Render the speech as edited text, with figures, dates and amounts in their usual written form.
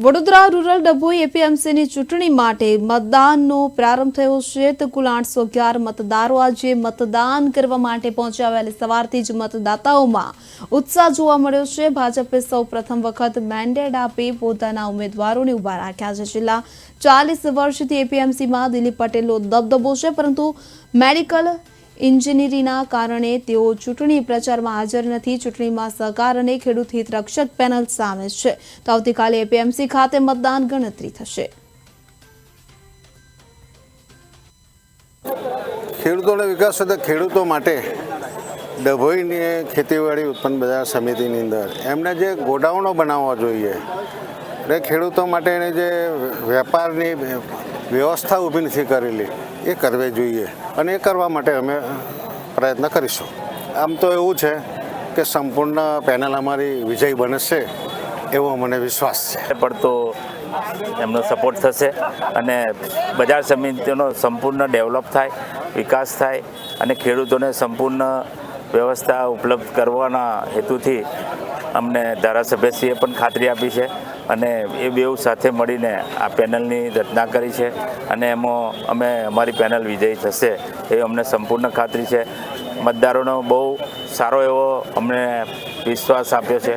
Vadodara rural Dabhoi એપીએમસીની ચૂંટણી માટે મતદાનનો પ્રારંભ થયો છે તો કુલ 811 મતદારો આજે મતદાન કરવા માટે પહોંચ્યા. વહેલી સવારથી જ મતદાતાઓમાં ઉત્સાહ જોવા મળ્યો છે. ભાજપે સૌ પ્રથમ વખત મેન્ડેટ આપી પોતાના ઉમેદવારોને ઉભા રાખ્યા છે. છેલ્લા 40 વર્ષથી એપીએમસીમાં દિલીપ પટેલનો દબદબો છે, પરંતુ મેડિકલ ઇન્જિનિયરિંગના કારણે તેઓ ચૂંટણી પ્રચારમાં હાજર નથી. ચૂંટણીમાં સહકાર અને ખેડૂત હિત રક્ષક પેનલ સામે છે. તો આવતીકાલે એપીએમસી ખાતે મતદાન ગણતરી થશે. ખેડૂતોનો વિકાસ સાથે ખેડૂતો માટે ડભોઈની ખેતીવાડી ઉત્પન્ન બજાર સમિતિની અંદર એમને જે ગોડાઉનો બનાવવા જોઈએ એટલે ખેડૂતો માટેની જે વેપારની વ્યવસ્થા ઊભી નથી કરેલી એ કરવી જોઈએ અને એ કરવા માટે અમે પ્રયત્ન કરીશું. આમ તો એવું છે કે સંપૂર્ણ પેનલ અમારી વિજય બનશે એવો મને વિશ્વાસ છે. પડતો એમનો સપોર્ટ થશે અને બજાર સમિતિનો સંપૂર્ણ ડેવલપ થાય, વિકાસ થાય અને ખેડૂતોને સંપૂર્ણ વ્યવસ્થા ઉપલબ્ધ કરવાના હેતુથી અમને ધારાસભ્યશ્રીએ પણ ખાતરી આપી છે અને એ બેઉ સાથે મળીને આ પેનલની રચના કરી છે અને એમાં અમારી પેનલ વિજયી થશે એ અમને સંપૂર્ણ ખાતરી છે. મતદારોનો બહુ સારો એવો અમને વિશ્વાસ આપ્યો છે.